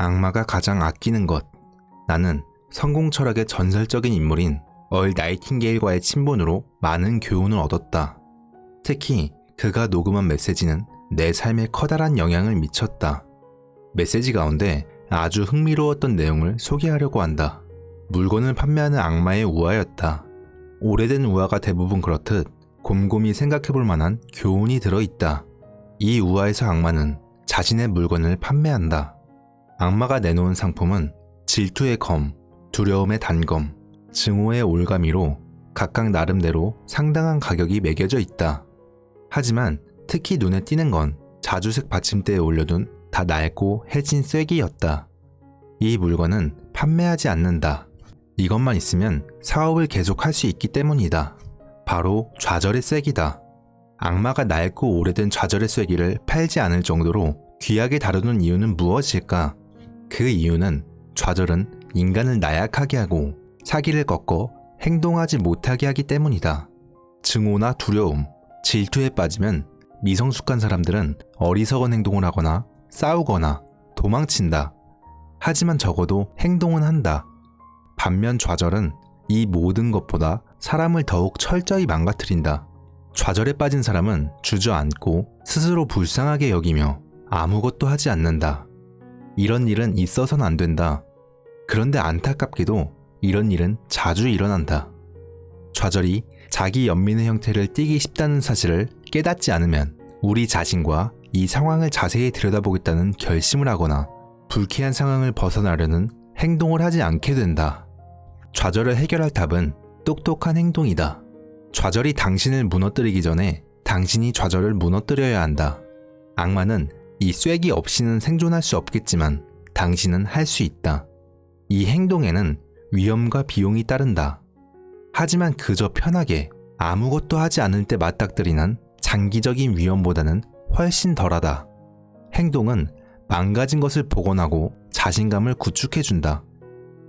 악마가 가장 아끼는 것. 나는 성공 철학의 전설적인 인물인 얼 나이팅게일과의 친분으로 많은 교훈을 얻었다. 특히 그가 녹음한 메시지는 내 삶에 커다란 영향을 미쳤다. 메시지 가운데 아주 흥미로웠던 내용을 소개하려고 한다. 물건을 판매하는 악마의 우화였다. 오래된 우화가 대부분 그렇듯 곰곰이 생각해볼 만한 교훈이 들어있다. 이 우화에서 악마는 자신의 물건을 판매한다. 악마가 내놓은 상품은 질투의 검, 두려움의 단검, 증오의 올가미로 각각 나름대로 상당한 가격이 매겨져 있다. 하지만 특히 눈에 띄는 건 자주색 받침대에 올려둔 다 낡고 해진 쐐기였다. 이 물건은 판매하지 않는다. 이것만 있으면 사업을 계속할 수 있기 때문이다. 바로 좌절의 쐐기다. 악마가 낡고 오래된 좌절의 쐐기를 팔지 않을 정도로 귀하게 다루는 이유는 무엇일까? 그 이유는 좌절은 인간을 나약하게 하고 사기를 꺾어 행동하지 못하게 하기 때문이다. 증오나 두려움, 질투에 빠지면 미성숙한 사람들은 어리석은 행동을 하거나 싸우거나 도망친다. 하지만 적어도 행동은 한다. 반면 좌절은 이 모든 것보다 사람을 더욱 철저히 망가뜨린다. 좌절에 빠진 사람은 주저앉고 스스로 불쌍하게 여기며 아무것도 하지 않는다. 이런 일은 있어서는 안 된다. 그런데 안타깝게도 이런 일은 자주 일어난다. 좌절이 자기 연민의 형태를 띠기 쉽다는 사실을 깨닫지 않으면 우리 자신과 이 상황을 자세히 들여다보겠다는 결심을 하거나 불쾌한 상황을 벗어나려는 행동을 하지 않게 된다. 좌절을 해결할 답은 똑똑한 행동이다. 좌절이 당신을 무너뜨리기 전에 당신이 좌절을 무너뜨려야 한다. 악마는 이 쐐기 없이는 생존할 수 없겠지만 당신은 할 수 있다. 이 행동에는 위험과 비용이 따른다. 하지만 그저 편하게 아무것도 하지 않을 때 맞닥뜨리는 장기적인 위험보다는 훨씬 덜하다. 행동은 망가진 것을 복원하고 자신감을 구축해준다.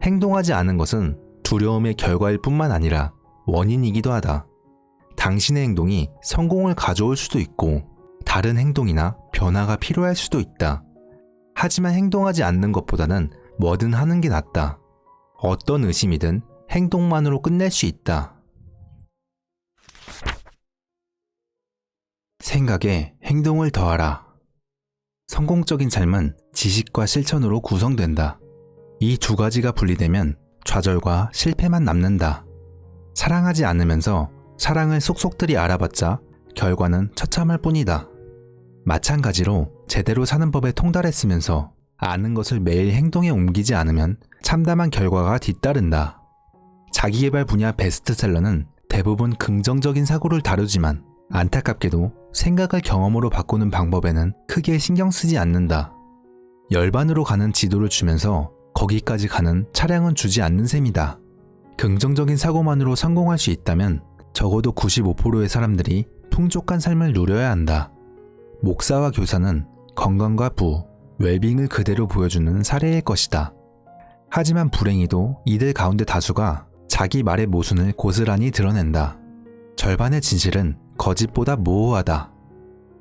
행동하지 않은 것은 두려움의 결과일 뿐만 아니라 원인이기도 하다. 당신의 행동이 성공을 가져올 수도 있고 다른 행동이나 변화가 필요할 수도 있다. 하지만 행동하지 않는 것보다는 뭐든 하는 게 낫다. 어떤 의심이든 행동만으로 끝낼 수 있다. 생각에 행동을 더하라. 성공적인 삶은 지식과 실천으로 구성된다. 이 두 가지가 분리되면 좌절과 실패만 남는다. 사랑하지 않으면서 사랑을 속속들이 알아봤자 결과는 처참할 뿐이다. 마찬가지로 제대로 사는 법에 통달했으면서 아는 것을 매일 행동에 옮기지 않으면 참담한 결과가 뒤따른다. 자기개발 분야 베스트셀러는 대부분 긍정적인 사고를 다루지만 안타깝게도 생각을 경험으로 바꾸는 방법에는 크게 신경 쓰지 않는다. 열반으로 가는 지도를 주면서 거기까지 가는 차량은 주지 않는 셈이다. 긍정적인 사고만으로 성공할 수 있다면 적어도 95%의 사람들이 풍족한 삶을 누려야 한다. 목사와 교사는 건강과 부, 웰빙을 그대로 보여주는 사례일 것이다. 하지만 불행히도 이들 가운데 다수가 자기 말의 모순을 고스란히 드러낸다. 절반의 진실은 거짓보다 모호하다.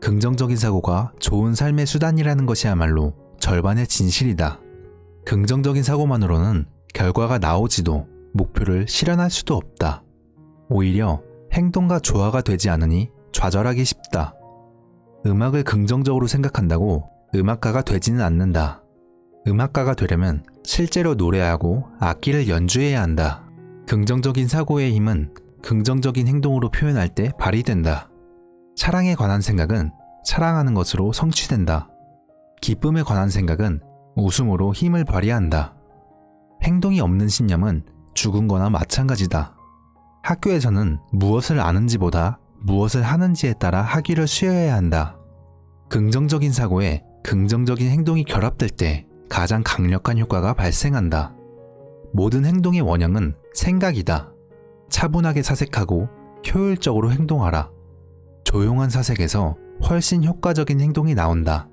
긍정적인 사고가 좋은 삶의 수단이라는 것이야말로 절반의 진실이다. 긍정적인 사고만으로는 결과가 나오지도 목표를 실현할 수도 없다. 오히려 행동과 조화가 되지 않으니 좌절하기 쉽다. 음악을 긍정적으로 생각한다고 음악가가 되지는 않는다. 음악가가 되려면 실제로 노래하고 악기를 연주해야 한다. 긍정적인 사고의 힘은 긍정적인 행동으로 표현할 때 발휘된다. 사랑에 관한 생각은 사랑하는 것으로 성취된다. 기쁨에 관한 생각은 웃음으로 힘을 발휘한다. 행동이 없는 신념은 죽은 거나 마찬가지다. 학교에서는 무엇을 아는지보다 무엇을 하는지에 따라 학위를 수여해야 한다. 긍정적인 사고에 긍정적인 행동이 결합될 때 가장 강력한 효과가 발생한다. 모든 행동의 원형은 생각이다. 차분하게 사색하고 효율적으로 행동하라. 조용한 사색에서 훨씬 효과적인 행동이 나온다.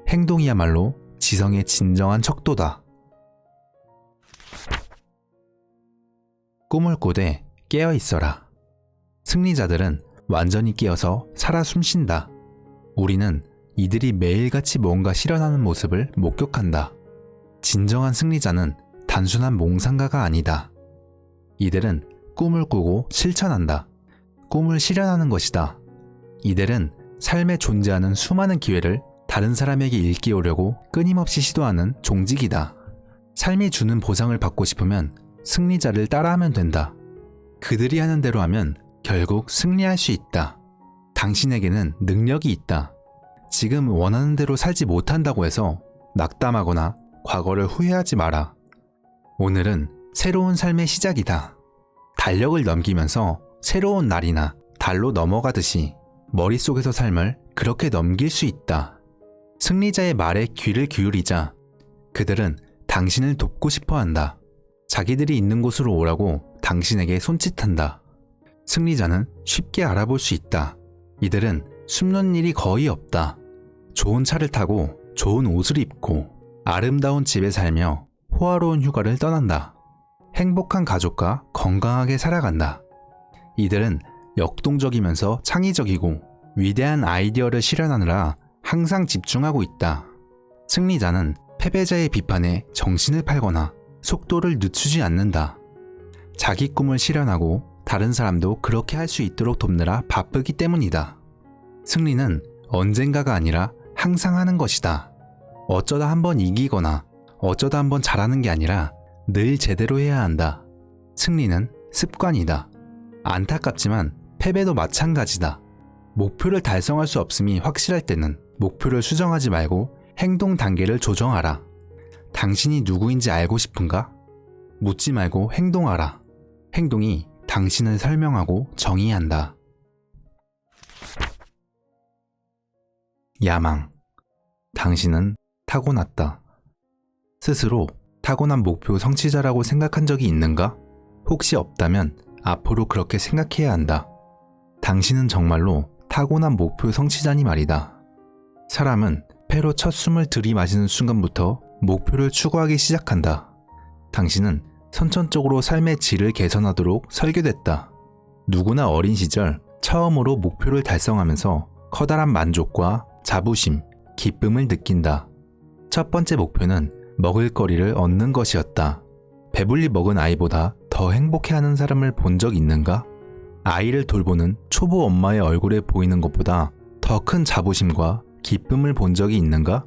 행동이야말로 지성의 진정한 척도다. 꿈을 꾸되 깨어 있어라. 승리자들은 완전히 깨어서 살아 숨쉰다. 우리는 이들이 매일같이 뭔가 실현하는 모습을 목격한다. 진정한 승리자는 단순한 몽상가가 아니다. 이들은 꿈을 꾸고 실천한다. 꿈을 실현하는 것이다. 이들은 삶에 존재하는 수많은 기회를 다른 사람에게 일깨우려고 끊임없이 시도하는 종직이다. 삶이 주는 보상을 받고 싶으면 승리자를 따라하면 된다. 그들이 하는 대로 하면 결국 승리할 수 있다. 당신에게는 능력이 있다. 지금 원하는 대로 살지 못한다고 해서 낙담하거나 과거를 후회하지 마라. 오늘은 새로운 삶의 시작이다. 달력을 넘기면서 새로운 날이나 달로 넘어가듯이 머릿속에서 삶을 그렇게 넘길 수 있다. 승리자의 말에 귀를 기울이자. 그들은 당신을 돕고 싶어 한다. 자기들이 있는 곳으로 오라고 당신에게 손짓한다. 승리자는 쉽게 알아볼 수 있다. 이들은 숨는 일이 거의 없다. 좋은 차를 타고 좋은 옷을 입고 아름다운 집에 살며 호화로운 휴가를 떠난다. 행복한 가족과 건강하게 살아간다. 이들은 역동적이면서 창의적이고 위대한 아이디어를 실현하느라 항상 집중하고 있다. 승리자는 패배자의 비판에 정신을 팔거나 속도를 늦추지 않는다. 자기 꿈을 실현하고 다른 사람도 그렇게 할 수 있도록 돕느라 바쁘기 때문이다. 승리는 언젠가가 아니라 항상 하는 것이다. 어쩌다 한번 이기거나 어쩌다 한번 잘하는 게 아니라 늘 제대로 해야 한다. 승리는 습관이다. 안타깝지만 패배도 마찬가지다. 목표를 달성할 수 없음이 확실할 때는 목표를 수정하지 말고 행동 단계를 조정하라. 당신이 누구인지 알고 싶은가? 묻지 말고 행동하라. 행동이 당신을 설명하고 정의한다. 야망. 당신은 타고났다. 스스로 타고난 목표 성취자라고 생각한 적이 있는가? 혹시 없다면 앞으로 그렇게 생각해야 한다. 당신은 정말로 타고난 목표 성취자니 말이다. 사람은 폐로 첫 숨을 들이마시는 순간부터 목표를 추구하기 시작한다. 당신은 선천적으로 삶의 질을 개선하도록 설계됐다. 누구나 어린 시절 처음으로 목표를 달성하면서 커다란 만족과 자부심, 기쁨을 느낀다. 첫 번째 목표는 먹을거리를 얻는 것이었다. 배불리 먹은 아이보다 더 행복해하는 사람을 본 적 있는가? 아이를 돌보는 초보 엄마의 얼굴에 보이는 것보다 더 큰 자부심과 기쁨을 본 적이 있는가?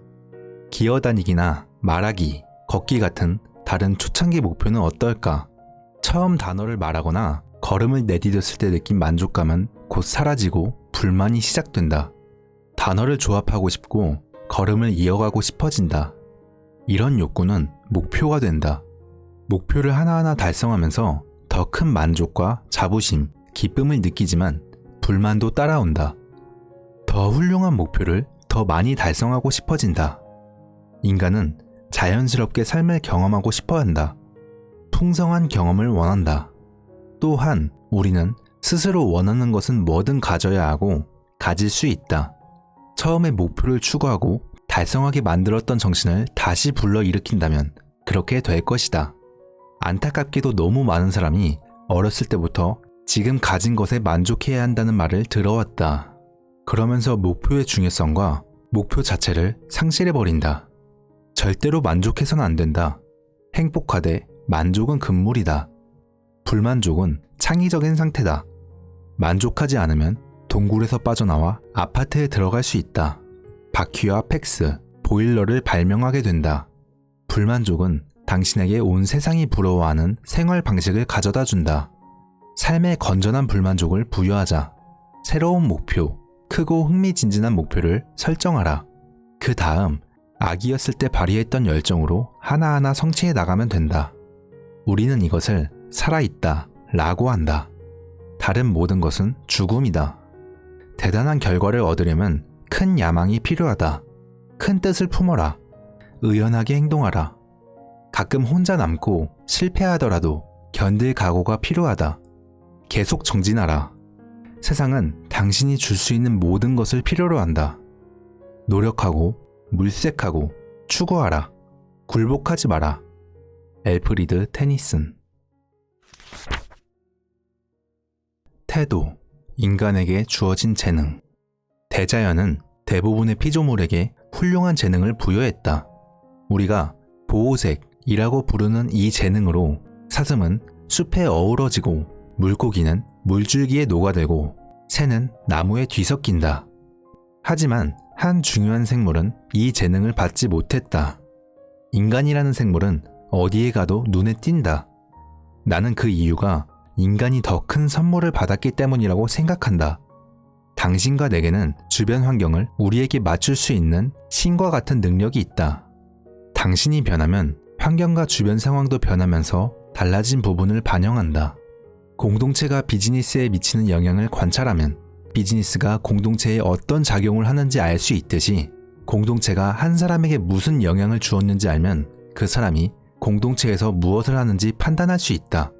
기어다니기나 말하기, 걷기 같은 다른 초창기 목표는 어떨까? 처음 단어를 말하거나 걸음을 내디뎠을 때 느낀 만족감은 곧 사라지고 불만이 시작된다. 단어를 조합하고 싶고 걸음을 이어가고 싶어진다. 이런 욕구는 목표가 된다. 목표를 하나하나 달성하면서 더 큰 만족과 자부심, 기쁨을 느끼지만 불만도 따라온다. 더 훌륭한 목표를 더 많이 달성하고 싶어진다. 인간은 자연스럽게 삶을 경험하고 싶어 한다. 풍성한 경험을 원한다. 또한 우리는 스스로 원하는 것은 뭐든 가져야 하고 가질 수 있다. 처음에 목표를 추구하고 달성하게 만들었던 정신을 다시 불러일으킨다면 그렇게 될 것이다. 안타깝게도 너무 많은 사람이 어렸을 때부터 지금 가진 것에 만족해야 한다는 말을 들어왔다. 그러면서 목표의 중요성과 목표 자체를 상실해버린다. 절대로 만족해서는 안 된다. 행복하되 만족은 금물이다. 불만족은 창의적인 상태다. 만족하지 않으면 동굴에서 빠져나와 아파트에 들어갈 수 있다. 바퀴와 팩스, 보일러를 발명하게 된다. 불만족은 당신에게 온 세상이 부러워하는 생활 방식을 가져다 준다. 삶의 건전한 불만족을 부여하자. 새로운 목표, 크고 흥미진진한 목표를 설정하라. 그 다음 아기였을 때 발휘했던 열정으로 하나하나 성취해 나가면 된다. 우리는 이것을 살아있다 라고 한다. 다른 모든 것은 죽음이다. 대단한 결과를 얻으려면 큰 야망이 필요하다. 큰 뜻을 품어라. 의연하게 행동하라. 가끔 혼자 남고 실패하더라도 견딜 각오가 필요하다. 계속 정진하라. 세상은 당신이 줄 수 있는 모든 것을 필요로 한다. 노력하고 물색하고 추구하라. 굴복하지 마라. 엘프리드 테니슨. 태도, 인간에게 주어진 재능. 대자연은 대부분의 피조물에게 훌륭한 재능을 부여했다. 우리가 보호색이라고 부르는 이 재능으로 사슴은 숲에 어우러지고 물고기는 물줄기에 녹아들고 새는 나무에 뒤섞인다. 하지만 한 중요한 생물은 이 재능을 받지 못했다. 인간이라는 생물은 어디에 가도 눈에 띈다. 나는 그 이유가 인간이 더 큰 선물을 받았기 때문이라고 생각한다. 당신과 내게는 주변 환경을 우리에게 맞출 수 있는 신과 같은 능력이 있다. 당신이 변하면 환경과 주변 상황도 변하면서 달라진 부분을 반영한다. 공동체가 비즈니스에 미치는 영향을 관찰하면 비즈니스가 공동체에 어떤 작용을 하는지 알 수 있듯이 공동체가 한 사람에게 무슨 영향을 주었는지 알면 그 사람이 공동체에서 무엇을 하는지 판단할 수 있다.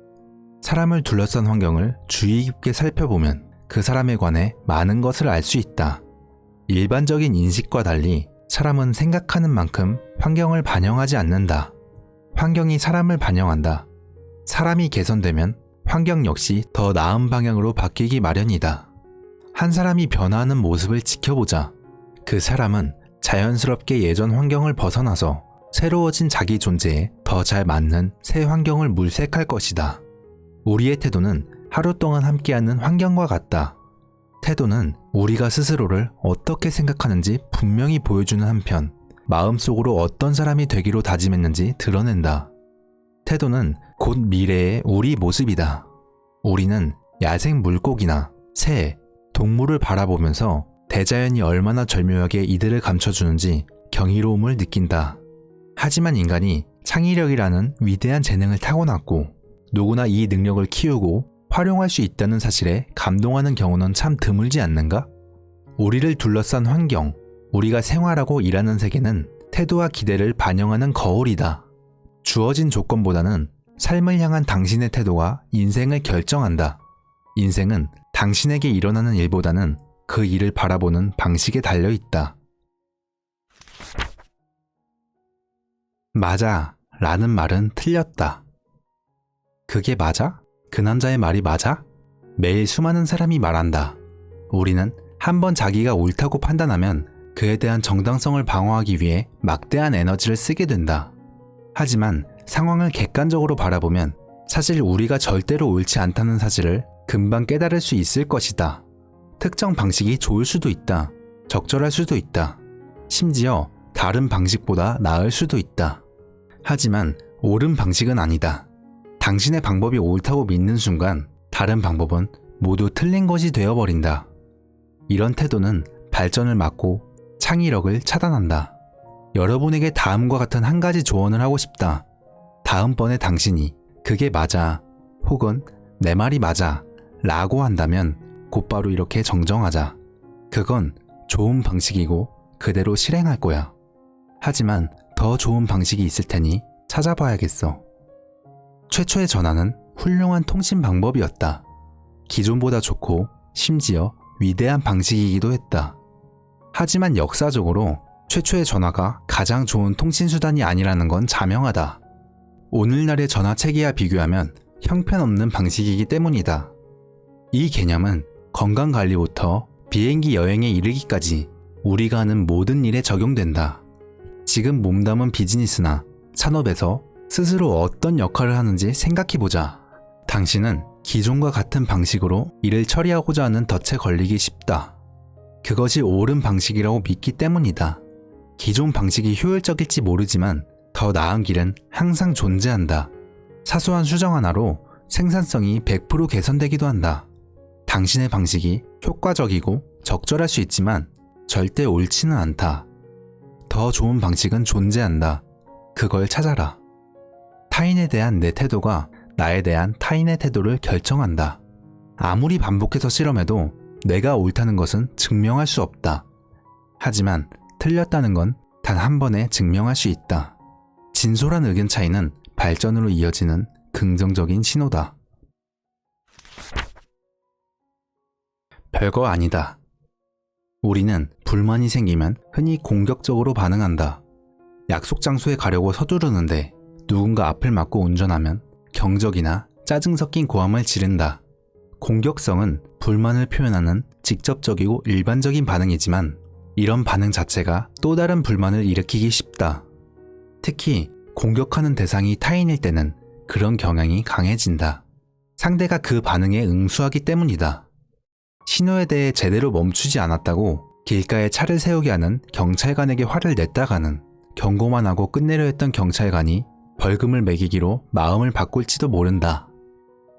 사람을 둘러싼 환경을 주의 깊게 살펴보면 그 사람에 관해 많은 것을 알 수 있다. 일반적인 인식과 달리 사람은 생각하는 만큼 환경을 반영하지 않는다. 환경이 사람을 반영한다. 사람이 개선되면 환경 역시 더 나은 방향으로 바뀌기 마련이다. 한 사람이 변화하는 모습을 지켜보자. 그 사람은 자연스럽게 예전 환경을 벗어나서 새로워진 자기 존재에 더 잘 맞는 새 환경을 물색할 것이다. 우리의 태도는 하루 동안 함께하는 환경과 같다. 태도는 우리가 스스로를 어떻게 생각하는지 분명히 보여주는 한편 마음속으로 어떤 사람이 되기로 다짐했는지 드러낸다. 태도는 곧 미래의 우리 모습이다. 우리는 야생 물고기나 새, 동물을 바라보면서 대자연이 얼마나 절묘하게 이들을 감춰주는지 경이로움을 느낀다. 하지만 인간이 창의력이라는 위대한 재능을 타고났고 누구나 이 능력을 키우고 활용할 수 있다는 사실에 감동하는 경우는 참 드물지 않는가? 우리를 둘러싼 환경, 우리가 생활하고 일하는 세계는 태도와 기대를 반영하는 거울이다. 주어진 조건보다는 삶을 향한 당신의 태도가 인생을 결정한다. 인생은 당신에게 일어나는 일보다는 그 일을 바라보는 방식에 달려있다. 맞아 라는 말은 틀렸다. 그게 맞아? 그 남자의 말이 맞아? 매일 수많은 사람이 말한다. 우리는 한번 자기가 옳다고 판단하면 그에 대한 정당성을 방어하기 위해 막대한 에너지를 쓰게 된다. 하지만 상황을 객관적으로 바라보면 사실 우리가 절대로 옳지 않다는 사실을 금방 깨달을 수 있을 것이다. 특정 방식이 좋을 수도 있다. 적절할 수도 있다. 심지어 다른 방식보다 나을 수도 있다. 하지만 옳은 방식은 아니다. 당신의 방법이 옳다고 믿는 순간 다른 방법은 모두 틀린 것이 되어버린다. 이런 태도는 발전을 막고 창의력을 차단한다. 여러분에게 다음과 같은 한 가지 조언을 하고 싶다. 다음번에 당신이 그게 맞아 혹은 내 말이 맞아 라고 한다면 곧바로 이렇게 정정하자. 그건 좋은 방식이고 그대로 실행할 거야. 하지만 더 좋은 방식이 있을 테니 찾아봐야겠어. 최초의 전화는 훌륭한 통신 방법이었다. 기존보다 좋고 심지어 위대한 방식이기도 했다. 하지만 역사적으로 최초의 전화가 가장 좋은 통신수단이 아니라는 건 자명하다. 오늘날의 전화 체계와 비교하면 형편없는 방식이기 때문이다. 이 개념은 건강관리부터 비행기 여행에 이르기까지 우리가 하는 모든 일에 적용된다. 지금 몸담은 비즈니스나 산업에서 스스로 어떤 역할을 하는지 생각해보자. 당신은 기존과 같은 방식으로 일을 처리하고자 하는 덫에 걸리기 쉽다. 그것이 옳은 방식이라고 믿기 때문이다. 기존 방식이 효율적일지 모르지만 더 나은 길은 항상 존재한다. 사소한 수정 하나로 생산성이 100% 개선되기도 한다. 당신의 방식이 효과적이고 적절할 수 있지만 절대 옳지는 않다. 더 좋은 방식은 존재한다. 그걸 찾아라. 타인에 대한 내 태도가 나에 대한 타인의 태도를 결정한다. 아무리 반복해서 실험해도 내가 옳다는 것은 증명할 수 없다. 하지만 틀렸다는 건 단 한 번에 증명할 수 있다. 진솔한 의견 차이는 발전으로 이어지는 긍정적인 신호다. 별거 아니다. 우리는 불만이 생기면 흔히 공격적으로 반응한다. 약속 장소에 가려고 서두르는데 누군가 앞을 막고 운전하면 경적이나 짜증 섞인 고함을 지른다. 공격성은 불만을 표현하는 직접적이고 일반적인 반응이지만 이런 반응 자체가 또 다른 불만을 일으키기 쉽다. 특히 공격하는 대상이 타인일 때는 그런 경향이 강해진다. 상대가 그 반응에 응수하기 때문이다. 신호에 대해 제대로 멈추지 않았다고 길가에 차를 세우게 하는 경찰관에게 화를 냈다가는 경고만 하고 끝내려 했던 경찰관이 벌금을 매기기로 마음을 바꿀지도 모른다.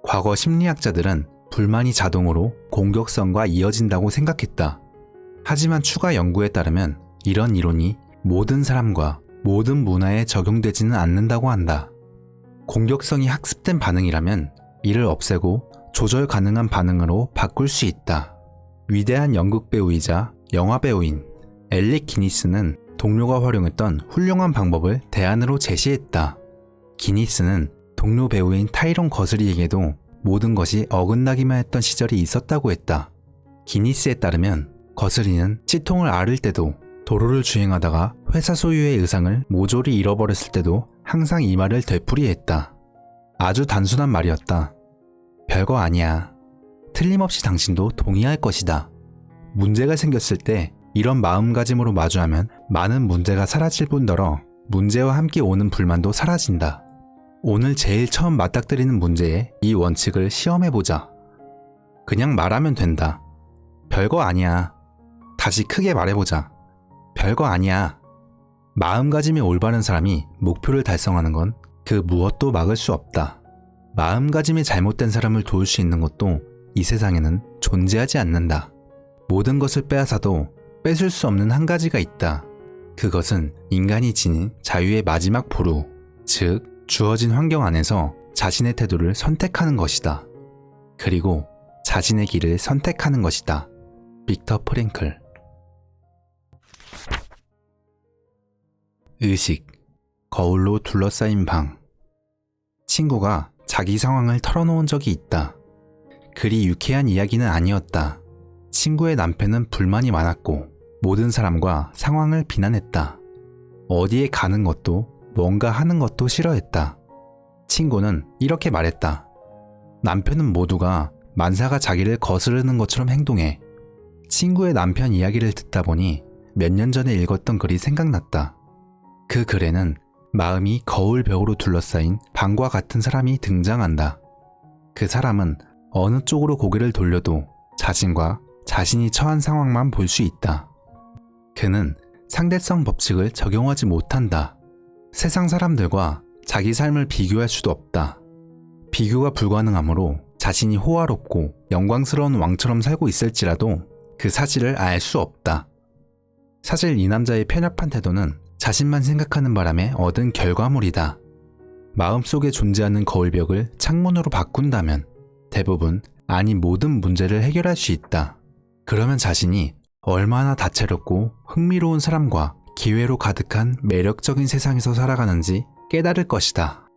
과거 심리학자들은 불만이 자동으로 공격성과 이어진다고 생각했다. 하지만 추가 연구에 따르면 이런 이론이 모든 사람과 모든 문화에 적용되지는 않는다고 한다. 공격성이 학습된 반응이라면 이를 없애고 조절 가능한 반응으로 바꿀 수 있다. 위대한 연극 배우이자 영화 배우인 엘릭 기니스는 동료가 활용했던 훌륭한 방법을 대안으로 제시했다. 기니스는 동료 배우인 타이론 거스리에게도 모든 것이 어긋나기만 했던 시절이 있었다고 했다. 기니스에 따르면 거스리는 치통을 앓을 때도 도로를 주행하다가 회사 소유의 의상을 모조리 잃어버렸을 때도 항상 이 말을 되풀이했다. 아주 단순한 말이었다. 별거 아니야. 틀림없이 당신도 동의할 것이다. 문제가 생겼을 때 이런 마음가짐으로 마주하면 많은 문제가 사라질 뿐더러 문제와 함께 오는 불만도 사라진다. 오늘 제일 처음 맞닥뜨리는 문제에 이 원칙을 시험해보자. 그냥 말하면 된다. 별거 아니야. 다시 크게 말해보자. 별거 아니야. 마음가짐이 올바른 사람이 목표를 달성하는 건 그 무엇도 막을 수 없다. 마음가짐이 잘못된 사람을 도울 수 있는 것도 이 세상에는 존재하지 않는다. 모든 것을 빼앗아도 뺏을 수 없는 한 가지가 있다. 그것은 인간이 지닌 자유의 마지막 보루, 즉 주어진 환경 안에서 자신의 태도를 선택하는 것이다. 그리고 자신의 길을 선택하는 것이다. 빅터 프랭클. 의식, 거울로 둘러싸인 방. 친구가 자기 상황을 털어놓은 적이 있다. 그리 유쾌한 이야기는 아니었다. 친구의 남편은 불만이 많았고 모든 사람과 상황을 비난했다. 어디에 가는 것도 뭔가 하는 것도 싫어했다. 친구는 이렇게 말했다. 남편은 모두가 만사가 자기를 거스르는 것처럼 행동해. 친구의 남편 이야기를 듣다 보니 몇 년 전에 읽었던 글이 생각났다. 그 글에는 마음이 거울벽으로 둘러싸인 방과 같은 사람이 등장한다. 그 사람은 어느 쪽으로 고개를 돌려도 자신과 자신이 처한 상황만 볼 수 있다. 그는 상대성 법칙을 적용하지 못한다. 세상 사람들과 자기 삶을 비교할 수도 없다. 비교가 불가능하므로 자신이 호화롭고 영광스러운 왕처럼 살고 있을지라도 그 사실을 알 수 없다. 사실 이 남자의 편협한 태도는 자신만 생각하는 바람에 얻은 결과물이다. 마음속에 존재하는 거울벽을 창문으로 바꾼다면 대부분 아니 모든 문제를 해결할 수 있다. 그러면 자신이 얼마나 다채롭고 흥미로운 사람과 기회로 가득한 매력적인 세상에서 살아가는지 깨달을 것이다.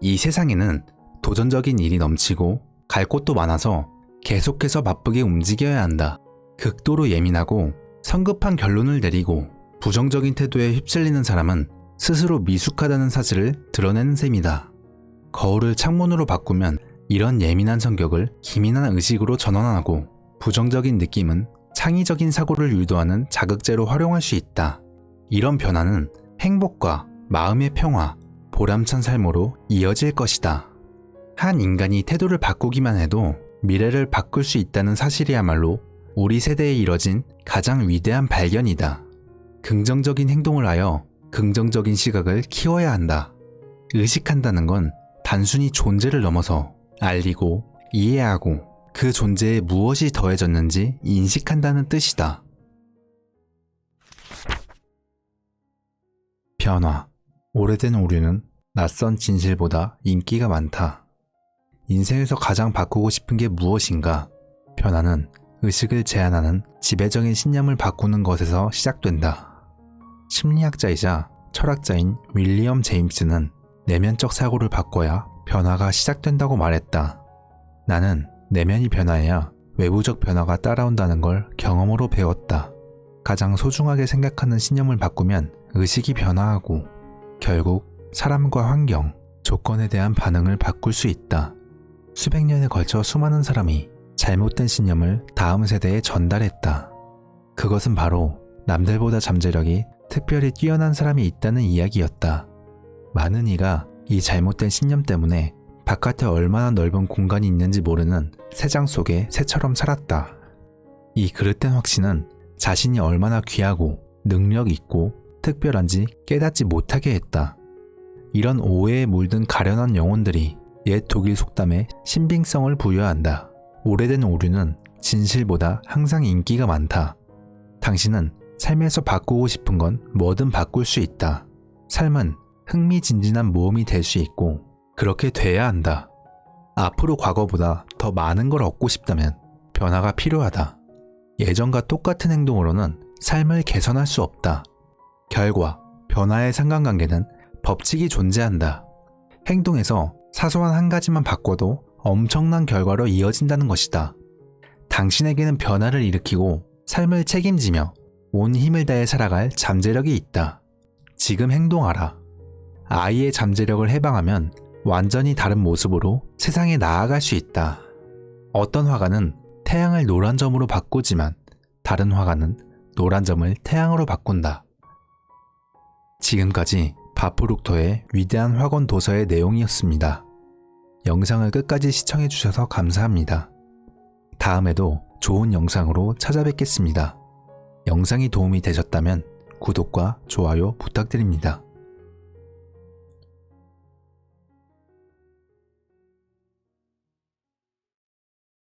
이 세상에는 도전적인 일이 넘치고 갈 곳도 많아서 계속해서 바쁘게 움직여야 한다. 극도로 예민하고 성급한 결론을 내리고 부정적인 태도에 휩쓸리는 사람은 스스로 미숙하다는 사실을 드러내는 셈이다. 거울을 창문으로 바꾸면 이런 예민한 성격을 기민한 의식으로 전환하고 부정적인 느낌은 창의적인 사고를 유도하는 자극제로 활용할 수 있다. 이런 변화는 행복과 마음의 평화, 보람찬 삶으로 이어질 것이다. 한 인간이 태도를 바꾸기만 해도 미래를 바꿀 수 있다는 사실이야말로 우리 세대에 이뤄진 가장 위대한 발견이다. 긍정적인 행동을 하여 긍정적인 시각을 키워야 한다. 의식한다는 건 단순히 존재를 넘어서 알리고 이해하고 그 존재에 무엇이 더해졌는지 인식한다는 뜻이다. 변화. 오래된 오류는 낯선 진실보다 인기가 많다. 인생에서 가장 바꾸고 싶은 게 무엇인가? 변화는 의식을 제한하는 지배적인 신념을 바꾸는 것에서 시작된다. 심리학자이자 철학자인 윌리엄 제임스는 내면적 사고를 바꿔야 변화가 시작된다고 말했다. 나는 내면이 변화해야 외부적 변화가 따라온다는 걸 경험으로 배웠다. 가장 소중하게 생각하는 신념을 바꾸면 의식이 변화하고 결국 사람과 환경, 조건에 대한 반응을 바꿀 수 있다. 수백 년에 걸쳐 수많은 사람이 잘못된 신념을 다음 세대에 전달했다. 그것은 바로 남들보다 잠재력이 특별히 뛰어난 사람이 있다는 이야기였다. 많은 이가 이 잘못된 신념 때문에 바깥에 얼마나 넓은 공간이 있는지 모르는 새장 속에 새처럼 살았다. 이 그릇된 확신은 자신이 얼마나 귀하고 능력 있고 특별한지 깨닫지 못하게 했다. 이런 오해에 물든 가련한 영혼들이 옛 독일 속담에 신빙성을 부여한다. 오래된 오류는 진실보다 항상 인기가 많다. 당신은 삶에서 바꾸고 싶은 건 뭐든 바꿀 수 있다. 삶은 흥미진진한 모험이 될 수 있고 그렇게 돼야 한다. 앞으로 과거보다 더 많은 걸 얻고 싶다면 변화가 필요하다. 예전과 똑같은 행동으로는 삶을 개선할 수 없다. 결과, 변화의 상관관계는 법칙이 존재한다. 행동에서 사소한 한 가지만 바꿔도 엄청난 결과로 이어진다는 것이다. 당신에게는 변화를 일으키고 삶을 책임지며 온 힘을 다해 살아갈 잠재력이 있다. 지금 행동하라. 아이의 잠재력을 해방하면 완전히 다른 모습으로 세상에 나아갈 수 있다. 어떤 화가는 태양을 노란 점으로 바꾸지만 다른 화가는 노란 점을 태양으로 바꾼다. 지금까지 바프룩토의 위대한 확원 도서의 내용이었습니다. 영상을 끝까지 시청해주셔서 감사합니다. 다음에도 좋은 영상으로 찾아뵙겠습니다. 영상이 도움이 되셨다면 구독과 좋아요 부탁드립니다.